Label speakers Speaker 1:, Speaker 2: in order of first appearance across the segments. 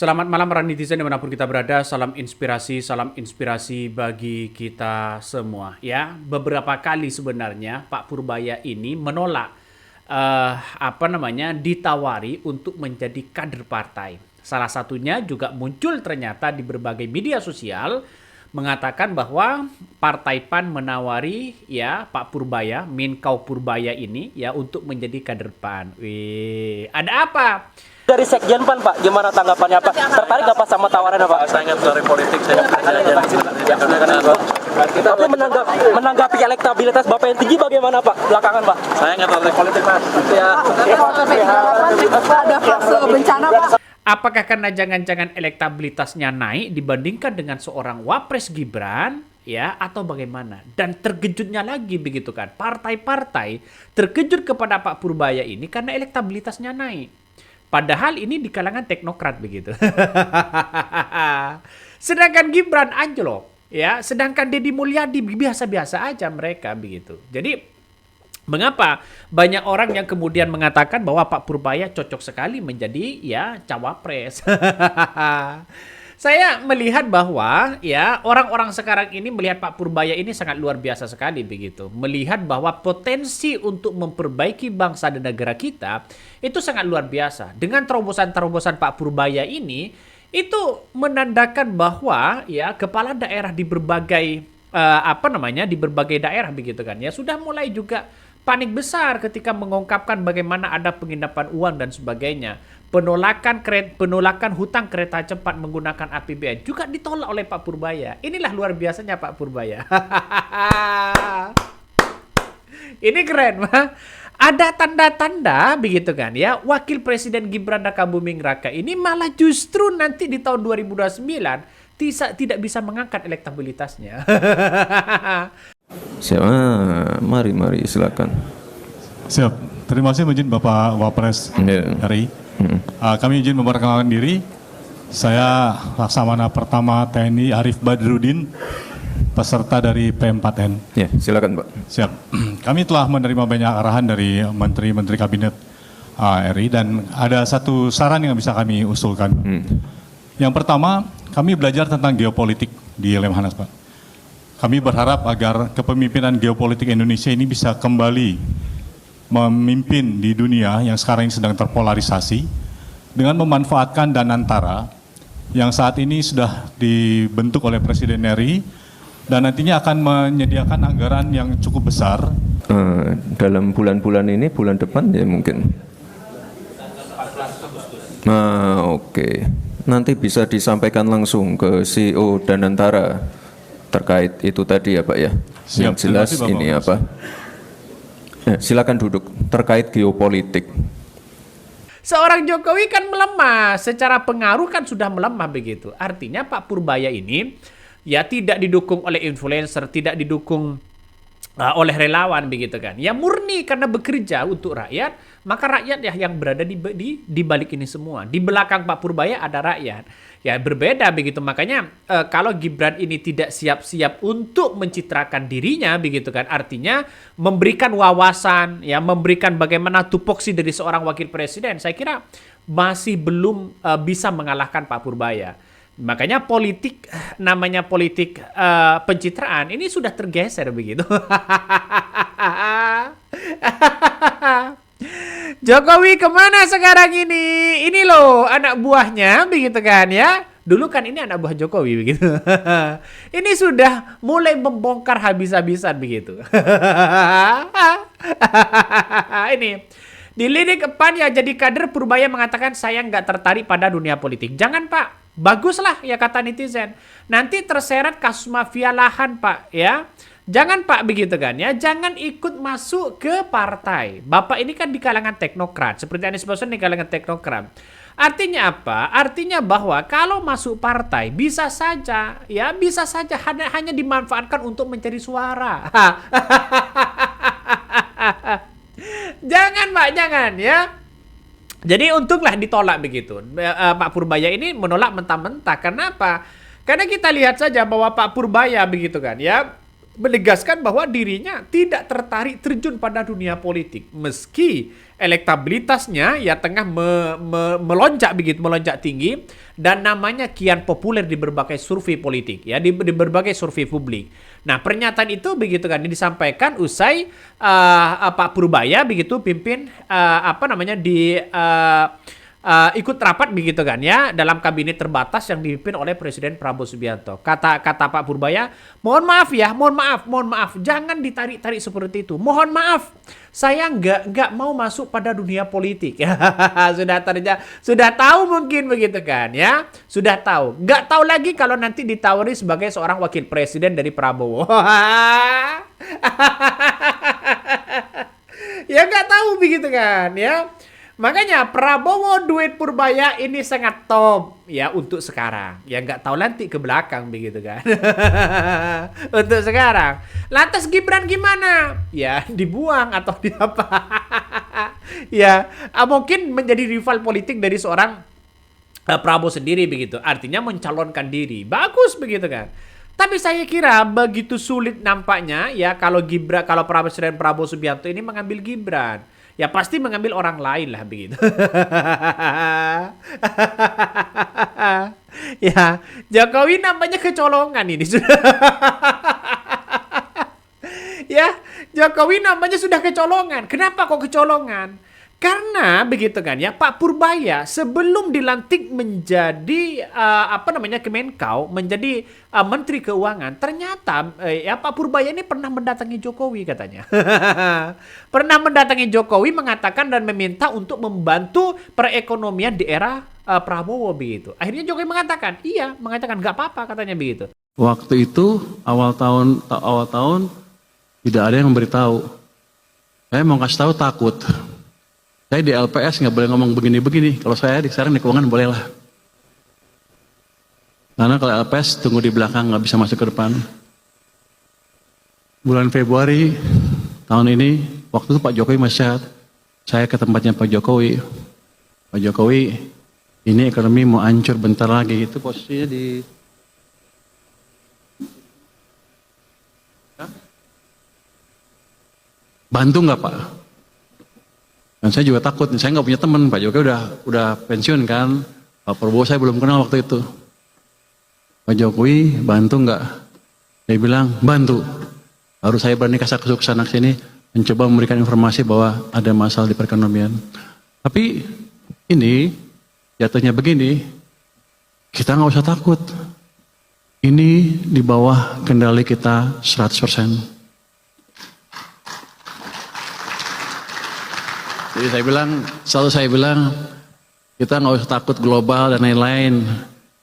Speaker 1: Selamat malam para netizen dimanapun kita berada. Salam inspirasi bagi kita semua. Ya, beberapa kali sebenarnya Pak Purbaya ini menolak ditawari untuk menjadi kader partai. Salah satunya juga muncul ternyata di berbagai media sosial mengatakan bahwa Partai PAN menawari ya Pak Purbaya, Minkau Purbaya ini ya untuk menjadi kader PAN. Wih, ada apa?
Speaker 2: Dari Sekjen PAN, Pak, gimana tanggapannya, Pak? Tertarik nggak Pak sama tawarannya, Pak?
Speaker 3: Saya ingat dari politik, saya
Speaker 2: Tapi menanggapi elektabilitas Bapak yang tinggi bagaimana, Pak? Belakangan, Pak?
Speaker 3: saya ingat dari politik, Mas. Ya.
Speaker 4: Ada fase bencana, Pak.
Speaker 1: Apakah karena jangan-jangan elektabilitasnya naik dibandingkan dengan seorang Wapres Gibran, ya, atau bagaimana? Dan terkejutnya lagi begitu kan, partai-partai terkejut kepada Pak Purbaya ini karena elektabilitasnya naik. Padahal ini di kalangan teknokrat begitu. Sedangkan Gibran anjlok, ya, sedangkan Deddy Mulyadi biasa-biasa aja mereka begitu. Jadi mengapa banyak orang yang kemudian mengatakan bahwa Pak Purbaya cocok sekali menjadi ya cawapres? Saya melihat bahwa ya orang-orang sekarang ini melihat Pak Purbaya ini sangat luar biasa sekali begitu. Melihat bahwa potensi untuk memperbaiki bangsa dan negara kita itu sangat luar biasa. Dengan terobosan-terobosan Pak Purbaya ini itu menandakan bahwa ya kepala daerah di berbagai di berbagai daerah begitu kan ya sudah mulai juga panik besar ketika mengungkapkan bagaimana ada penginapan uang dan sebagainya. Penolakan hutang kereta cepat menggunakan APBN juga ditolak oleh Pak Purbaya. Inilah luar biasanya Pak Purbaya. Ini keren, Pak. Ada tanda-tanda begitu kan ya. Wakil Presiden Gibran Rakabuming Raka ini malah justru nanti di tahun 2029 tidak bisa mengangkat elektabilitasnya.
Speaker 5: Siapa? Mari silakan.
Speaker 6: Siap. Terima kasih izin Bapak Wapres RI. Kami izin memperkenalkan diri. Saya Laksamana Pertama TNI Arif Badrudin, peserta dari P4N.
Speaker 5: Ya, silakan Pak.
Speaker 6: Siap. Kami telah menerima banyak arahan dari Menteri Kabinet RI dan ada satu saran yang bisa kami usulkan. Yang pertama, kami belajar tentang geopolitik di Lemhanas, Pak. Kami berharap agar kepemimpinan geopolitik Indonesia ini bisa kembali memimpin di dunia yang sekarang ini sedang terpolarisasi dengan memanfaatkan Danantara yang saat ini sudah dibentuk oleh Presiden RI dan nantinya akan menyediakan anggaran yang cukup besar.
Speaker 5: Dalam bulan-bulan ini, bulan depan ya mungkin. Oke. Nanti bisa disampaikan langsung ke CEO Danantara terkait itu tadi ya Pak ya.
Speaker 6: Siap,
Speaker 5: yang jelas
Speaker 6: Bapak
Speaker 5: ini apa? Silakan duduk terkait geopolitik.
Speaker 1: Seorang Jokowi kan melemah, secara pengaruh kan sudah melemah begitu. Artinya Pak Purbaya ini ya tidak didukung oleh influencer, tidak didukung oleh relawan begitu kan. Ya murni karena bekerja untuk rakyat, maka rakyat ya yang berada di balik ini semua. Di belakang Pak Purbaya ada rakyat. Ya berbeda begitu, makanya kalau Gibran ini tidak siap-siap untuk mencitrakan dirinya begitu kan, artinya memberikan wawasan, ya memberikan bagaimana tupoksi dari seorang wakil presiden, saya kira masih belum bisa mengalahkan Pak Purbaya. Makanya namanya politik pencitraan ini sudah tergeser begitu. Jokowi kemana sekarang ini? Ini loh anak buahnya begitu kan ya. Dulu kan ini anak buah Jokowi begitu. Ini sudah mulai membongkar habis-habisan begitu. Ini dilirik PAN ya jadi kader. Purbaya mengatakan saya nggak tertarik pada dunia politik. Jangan Pak, baguslah ya kata netizen. Nanti terseret kasus mafia lahan Pak ya. Jangan Pak begitu kan ya, jangan ikut masuk ke partai. Bapak ini kan di kalangan teknokrat, seperti Anies Baswedan di kalangan teknokrat. Artinya apa? Artinya bahwa kalau masuk partai bisa saja hanya dimanfaatkan untuk mencari suara. Jangan Pak, jangan ya. Jadi untunglah ditolak begitu. Pak Purbaya ini menolak mentah-mentah. Kenapa? Karena kita lihat saja bahwa Pak Purbaya begitu kan ya. menegaskan bahwa dirinya tidak tertarik terjun pada dunia politik meski elektabilitasnya ya tengah melonjak begitu, melonjak tinggi dan namanya kian populer di berbagai survei politik ya, di berbagai survei publik. Nah, pernyataan itu begitu kan disampaikan usai Pak Purbaya begitu pimpin ikut rapat begitu kan ya dalam kabinet terbatas yang dipimpin oleh Presiden Prabowo Subianto. Kata Pak Purbaya, mohon maaf, jangan ditarik-tarik seperti itu. Mohon maaf, saya nggak mau masuk pada dunia politik. Sudah tahu mungkin begitu kan ya, sudah tahu. Nggak tahu lagi kalau nanti ditawari sebagai seorang wakil presiden dari Prabowo. Ya nggak tahu begitu kan ya. Makanya Prabowo duet Purbaya ini sangat top ya untuk sekarang. Ya nggak tahu nanti ke belakang begitu kan. Untuk sekarang. Lantas Gibran gimana? Ya dibuang atau di apa? Ya mungkin menjadi rival politik dari seorang Prabowo sendiri begitu. Artinya mencalonkan diri. Bagus begitu kan. Tapi saya kira begitu sulit nampaknya ya kalau Presiden Prabowo Subianto ini mengambil Gibran. Ya pasti mengambil orang lain lah begitu. Ya, Jokowi nampaknya kecolongan ini sudah. Ya, Jokowi nampaknya sudah kecolongan. Kenapa kok kecolongan? Karena begitu kan ya, Pak Purbaya sebelum dilantik menjadi Kemenkau, menjadi Menteri Keuangan, ternyata Pak Purbaya ini pernah mendatangi Jokowi katanya. Pernah mendatangi Jokowi mengatakan dan meminta untuk membantu perekonomian di era Prabowo begitu. Akhirnya Jokowi mengatakan nggak apa-apa katanya begitu.
Speaker 4: Waktu itu awal tahun tidak ada yang memberitahu. Saya mau kasih tahu takut. Saya di LPS nggak boleh ngomong begini-begini. Kalau saya sekarang di keuangan boleh lah. Karena kalau LPS tunggu di belakang nggak bisa masuk ke depan. Bulan Februari tahun ini, waktu itu Pak Jokowi masih sehat. Saya ke tempatnya Pak Jokowi. Pak Jokowi, ini ekonomi mau hancur bentar lagi. Itu posisinya di bantu nggak Pak? Dan saya juga takut, saya nggak punya teman. Pak Jokowi udah pensiun kan. Pak Prabowo saya belum kenal waktu itu. Pak Jokowi bantu nggak? Saya bilang bantu. Baru saya berani kasak-kusuk sana sini mencoba memberikan informasi bahwa ada masalah di perekonomian. Tapi ini jatuhnya begini, kita nggak usah takut. Ini di bawah kendali kita 100%. Jadi selalu saya bilang, kita nggak usah takut global dan lain-lain.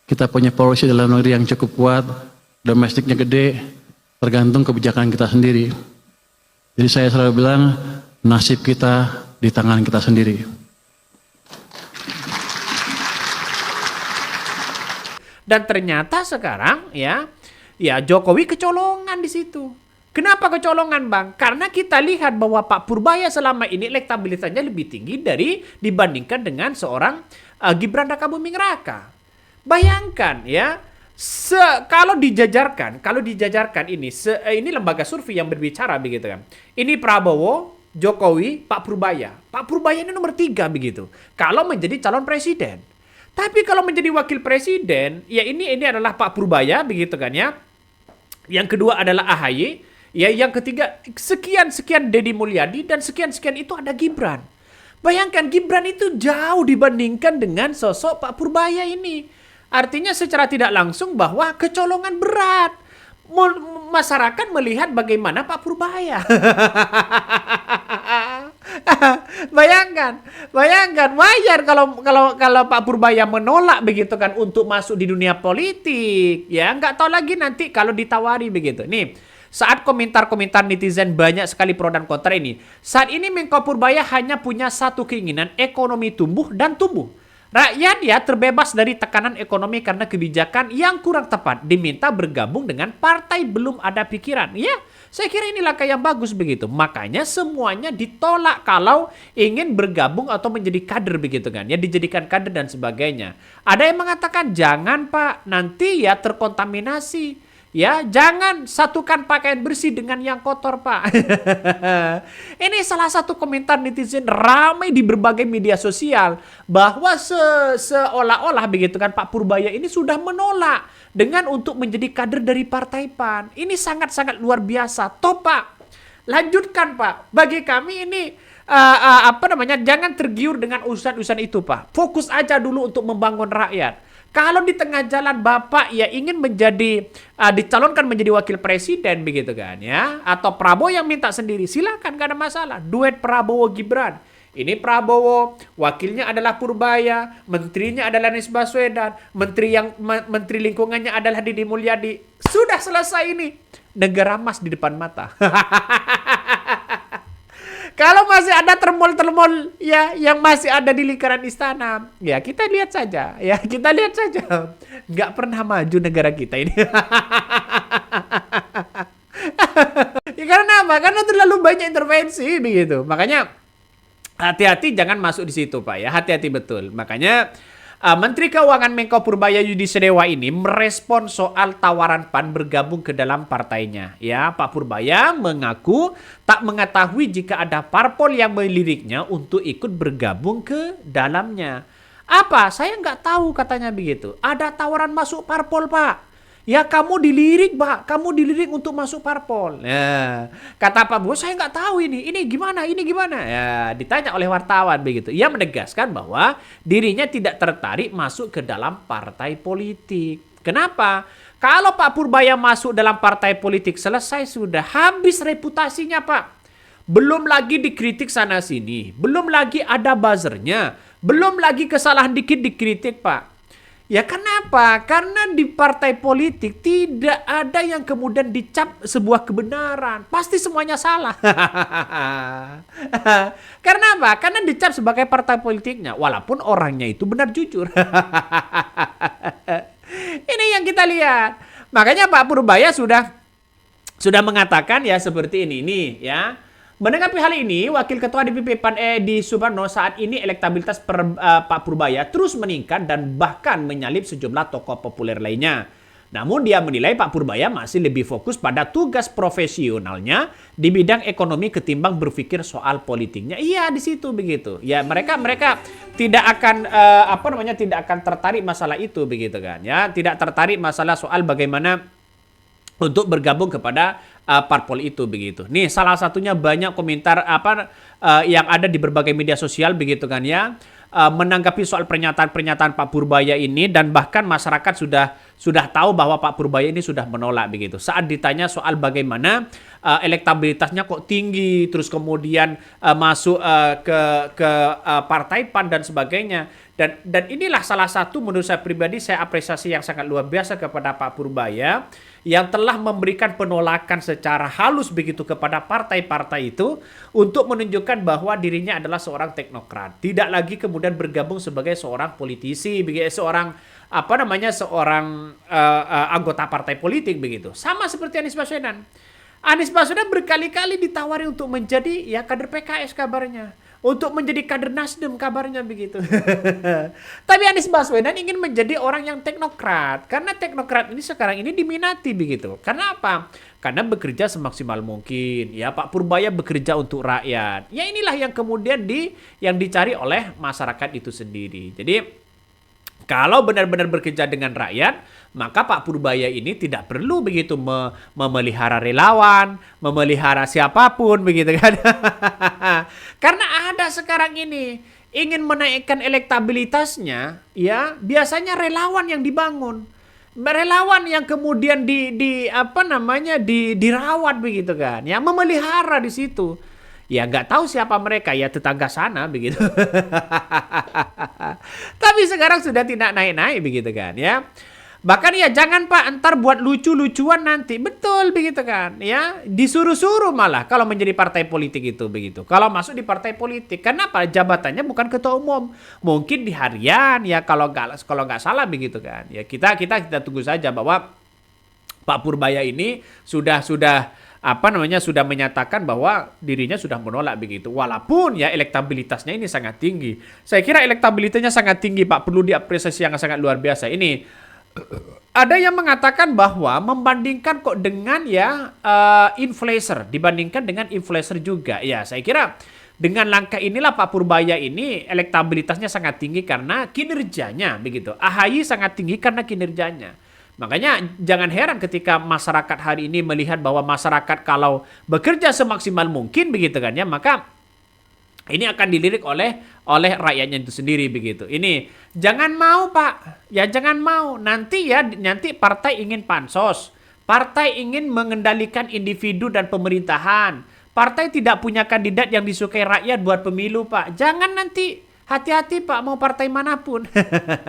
Speaker 4: Kita punya policy dalam negeri yang cukup kuat, domestiknya gede, tergantung kebijakan kita sendiri. Jadi saya selalu bilang, nasib kita di tangan kita sendiri.
Speaker 1: Dan ternyata sekarang ya Jokowi kecolongan di situ. Kenapa kecolongan Bang? Karena kita lihat bahwa Pak Purbaya selama ini elektabilitasnya lebih tinggi dibandingkan dengan seorang Gibran Rakabuming Raka. Bayangkan ya, kalau dijajarkan ini lembaga survei yang berbicara begitu kan. Ini Prabowo, Jokowi, Pak Purbaya. Pak Purbaya ini nomor 3 begitu. Kalau menjadi calon presiden. Tapi kalau menjadi wakil presiden, ya ini adalah Pak Purbaya begitu kan ya. Yang kedua adalah AHY. Ya, yang ketiga sekian Deddy Mulyadi dan sekian itu ada Gibran. Bayangkan Gibran itu jauh dibandingkan dengan sosok Pak Purbaya ini. Artinya secara tidak langsung bahwa kecolongan berat. Masyarakat melihat bagaimana Pak Purbaya. Bayangkan wajar kalau Pak Purbaya menolak begitu kan untuk masuk di dunia politik. Ya, nggak tahu lagi nanti kalau ditawari begitu. Nih, saat komentar-komentar netizen banyak sekali pro dan kontra ini. Saat ini Menko Purbaya hanya punya satu keinginan, ekonomi tumbuh dan tumbuh. Rakyat ya terbebas dari tekanan ekonomi karena kebijakan yang kurang tepat. Diminta bergabung dengan partai belum ada pikiran. Ya, saya kira ini langkah yang bagus begitu. Makanya semuanya ditolak kalau ingin bergabung atau menjadi kader begitu kan. Ya, dijadikan kader dan sebagainya. Ada yang mengatakan jangan Pak, nanti ya terkontaminasi. Ya, jangan satukan pakaian bersih dengan yang kotor, Pak. Ini salah satu komentar netizen ramai di berbagai media sosial bahwa seolah-olah begitu kan Pak Purbaya ini sudah menolak dengan untuk menjadi kader dari Partai PAN. Ini sangat-sangat luar biasa. Toh, Pak, lanjutkan, Pak. Bagi kami ini jangan tergiur dengan urusan-urusan itu, Pak. Fokus aja dulu untuk membangun rakyat. Kalau di tengah jalan Bapak ya ingin menjadi dicalonkan menjadi wakil presiden begitu kan ya, atau Prabowo yang minta sendiri, silakan, gak ada masalah. Duet Prabowo Gibran. Ini Prabowo, wakilnya adalah Purbaya, menterinya adalah Anies Baswedan, menteri lingkungannya adalah Deddy Mulyadi. Sudah selesai ini. Negara emas di depan mata. Kalau masih ada termol-termol ya yang masih ada di lingkaran istana, ya kita lihat saja, nggak pernah maju negara kita ini. Ya karena apa? Karena terlalu banyak intervensi begitu. Makanya hati-hati jangan masuk di situ, Pak ya. Hati-hati betul. Makanya Menteri Keuangan Menko Purbaya Yudi Sedewa ini merespon soal tawaran PAN bergabung ke dalam partainya. Ya, Pak Purbaya mengaku tak mengetahui jika ada parpol yang meliriknya untuk ikut bergabung ke dalamnya. Apa? Saya nggak tahu, katanya begitu. Ada tawaran masuk parpol, Pak. Ya kamu dilirik, Pak. Kamu dilirik untuk masuk parpol. Ya, kata Pak Prabowo, saya nggak tahu ini gimana. Ya, ditanya oleh wartawan begitu. Ia menegaskan bahwa dirinya tidak tertarik masuk ke dalam partai politik. Kenapa? Kalau Pak Purbaya masuk dalam partai politik, selesai sudah. Habis reputasinya, Pak. Belum lagi dikritik sana sini. Belum lagi ada buzzernya. Belum lagi kesalahan dikit dikritik, Pak. Ya kenapa? Karena di partai politik tidak ada yang kemudian dicap sebuah kebenaran. Pasti semuanya salah. Karena apa? Karena dicap sebagai partai politiknya. Walaupun orangnya itu benar jujur. Ini yang kita lihat. Makanya Pak Purbaya sudah mengatakan ya seperti ini ya. Menanggapi hal ini, Wakil Ketua DPP PAN Edi Suparno, saat ini elektabilitas Pak Purbaya terus meningkat dan bahkan menyalip sejumlah tokoh populer lainnya. Namun dia menilai Pak Purbaya masih lebih fokus pada tugas profesionalnya di bidang ekonomi ketimbang berpikir soal politiknya. Iya, di situ begitu. Ya, mereka tidak akan tidak akan tertarik masalah itu begitu kan ya. Tidak tertarik masalah soal bagaimana untuk bergabung kepada parpol itu begitu. Nih salah satunya banyak komentar yang ada di berbagai media sosial begitu kan ya, menanggapi soal pernyataan Pak Purbaya ini, dan bahkan masyarakat sudah tahu bahwa Pak Purbaya ini sudah menolak begitu. Saat ditanya soal bagaimana elektabilitasnya kok tinggi, terus kemudian masuk ke partai PAN dan sebagainya. Dan inilah salah satu menurut saya pribadi saya apresiasi yang sangat luar biasa kepada Pak Purbaya yang telah memberikan penolakan secara halus begitu kepada partai-partai itu untuk menunjukkan bahwa dirinya adalah seorang teknokrat, tidak lagi kemudian bergabung sebagai seorang politisi, seorang anggota partai politik begitu. Sama seperti Anies Baswedan. Anies Baswedan berkali-kali ditawari untuk menjadi ya kader PKS kabarnya, untuk menjadi kader Nasdem kabarnya begitu. Tapi Anies Baswedan ingin menjadi orang yang teknokrat, karena teknokrat ini sekarang ini diminati begitu. Karena apa? Karena bekerja semaksimal mungkin. Ya, Pak Purbaya bekerja untuk rakyat. Ya inilah yang kemudian yang dicari oleh masyarakat itu sendiri. Jadi kalau benar-benar bekerja dengan rakyat, maka Pak Purbaya ini tidak perlu begitu memelihara relawan, memelihara siapapun begitu kan. Karena ada sekarang ini ingin menaikkan elektabilitasnya, ya biasanya relawan yang dibangun, relawan yang kemudian dirawat begitu kan, ya memelihara di situ. Ya nggak tahu siapa mereka, ya tetangga sana begitu. Tapi sekarang sudah tidak naik-naik begitu kan ya. Bahkan ya jangan Pak, entar buat lucu-lucuan nanti. Betul begitu kan ya. Disuruh-suruh malah kalau menjadi partai politik itu begitu. Kalau masuk di partai politik. Kenapa? Jabatannya bukan ketua umum. Mungkin di harian ya kalau nggak salah begitu kan. Ya kita tunggu saja bahwa Pak Purbaya ini sudah menyatakan bahwa dirinya sudah menolak begitu. Walaupun ya elektabilitasnya ini sangat tinggi. Saya kira elektabilitasnya sangat tinggi Pak, perlu diapresiasi yang sangat luar biasa. Ini ada yang mengatakan bahwa membandingkan kok dengan influencer, dibandingkan dengan influencer juga. Ya, saya kira dengan langkah inilah Pak Purbaya ini elektabilitasnya sangat tinggi karena kinerjanya begitu. AHY sangat tinggi karena kinerjanya. Makanya jangan heran ketika masyarakat hari ini melihat bahwa masyarakat kalau bekerja semaksimal mungkin begitu kan ya, maka ini akan dilirik oleh rakyatnya itu sendiri begitu. Ini jangan mau Pak, ya jangan mau. Nanti partai ingin pansos, partai ingin mengendalikan individu dan pemerintahan. Partai tidak punya kandidat yang disukai rakyat buat pemilu Pak. Jangan nanti, hati-hati Pak, mau partai manapun.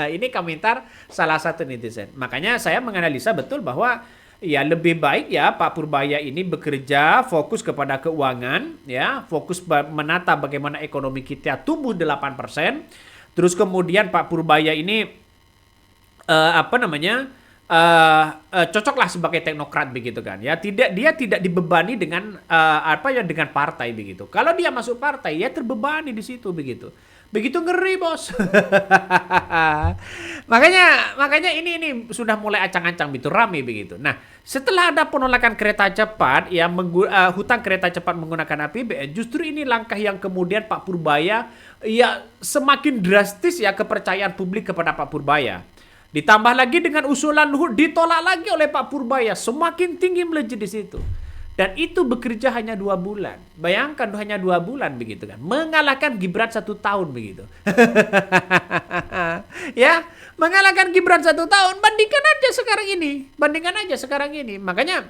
Speaker 1: Ini komentar salah satu netizen. Makanya saya menganalisa betul bahwa ya lebih baik ya Pak Purbaya ini bekerja fokus kepada keuangan, ya fokus menata bagaimana ekonomi kita tumbuh 8%. Terus kemudian Pak Purbaya ini cocoklah sebagai teknokrat begitu kan ya. Dia tidak dibebani dengan dengan partai begitu. Kalau dia masuk partai ya terbebani di situ begitu. Begitu ngeri bos. makanya ini sudah mulai ancang-ancang begitu rame begitu. Nah, setelah ada penolakan kereta cepat ya hutang kereta cepat menggunakan APBN, justru ini langkah yang kemudian Pak Purbaya ya semakin drastis ya kepercayaan publik kepada Pak Purbaya. Ditambah lagi dengan usulan Luhut ditolak lagi oleh Pak Purbaya, semakin tinggi melejit di situ. Dan itu bekerja hanya 2 bulan. Bayangkan hanya 2 bulan begitu kan. Mengalahkan Gibran 1 tahun begitu. Ya, mengalahkan Gibran 1 tahun. Bandingkan aja sekarang ini. Makanya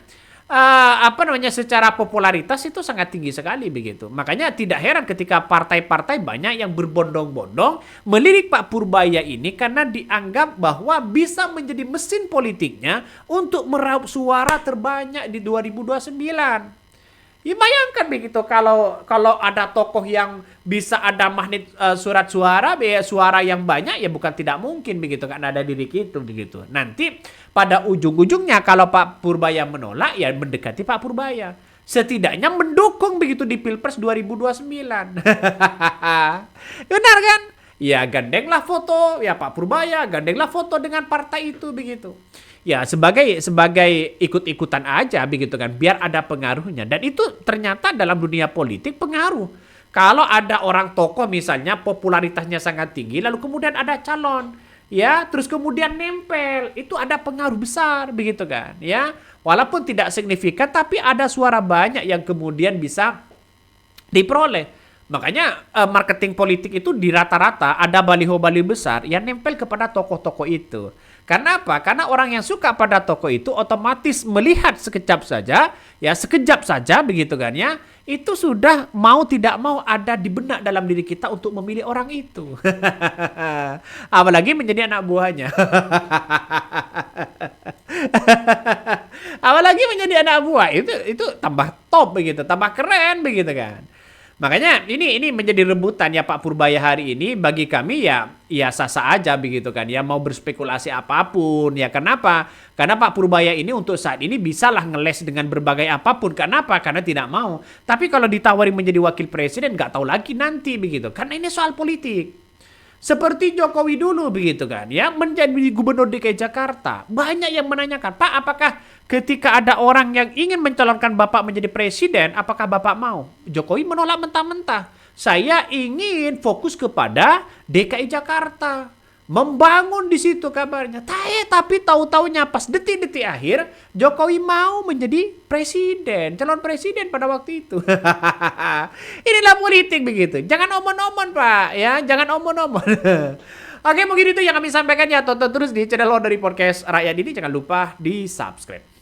Speaker 1: secara popularitas itu sangat tinggi sekali begitu. Makanya tidak heran ketika partai-partai banyak yang berbondong-bondong melirik Pak Purbaya ini karena dianggap bahwa bisa menjadi mesin politiknya untuk meraup suara terbanyak di 2029. Ya bayangkan begitu kalau ada tokoh yang bisa ada magnet surat suara yang banyak ya bukan tidak mungkin begitu kan ada diri itu begitu. Nanti pada ujung-ujungnya kalau Pak Purbaya menolak ya mendekati Pak Purbaya. Setidaknya mendukung begitu di Pilpres 2029. Benar kan? Ya gandenglah foto ya Pak Purbaya, gandenglah foto dengan partai itu begitu. Ya sebagai ikut-ikutan aja begitu kan biar ada pengaruhnya dan itu ternyata dalam dunia politik pengaruh. Kalau ada orang tokoh misalnya popularitasnya sangat tinggi lalu kemudian ada calon ya terus kemudian nempel itu ada pengaruh besar begitu kan ya walaupun tidak signifikan tapi ada suara banyak yang kemudian bisa diperoleh. Makanya marketing politik itu di rata-rata ada baliho-baliho besar yang nempel kepada tokoh-tokoh itu. Karena apa? Karena orang yang suka pada tokoh itu otomatis melihat sekejap saja begitu kan ya. Itu sudah mau tidak mau ada di benak dalam diri kita untuk memilih orang itu. Apalagi menjadi anak buahnya. Apalagi menjadi anak buah itu tambah top begitu, tambah keren begitu kan. Makanya ini menjadi rebutan ya Pak Purbaya hari ini bagi kami ya sah-sah aja begitu kan ya mau berspekulasi apapun ya kenapa? Karena Pak Purbaya ini untuk saat ini bisalah ngeles dengan berbagai apapun. Kenapa? Karena tidak mau. Tapi kalau ditawari menjadi wakil presiden nggak tahu lagi nanti begitu. Karena ini soal politik. Seperti Jokowi dulu begitu kan ya menjadi gubernur DKI Jakarta. Banyak yang menanyakan, Pak apakah ketika ada orang yang ingin mencalonkan Bapak menjadi presiden, apakah Bapak mau? Jokowi menolak mentah-mentah. Saya ingin fokus kepada DKI Jakarta. Membangun di situ kabarnya. Tapi tahu-taunya pas detik-detik akhir Jokowi mau menjadi presiden, calon presiden pada waktu itu. Inilah politik begitu. Jangan omon-omon Pak, ya, jangan omon-omon. Oke, mungkin itu yang kami sampaikan ya. Tonton terus di channel Dari Podcast Rakyat ini. Jangan lupa di subscribe.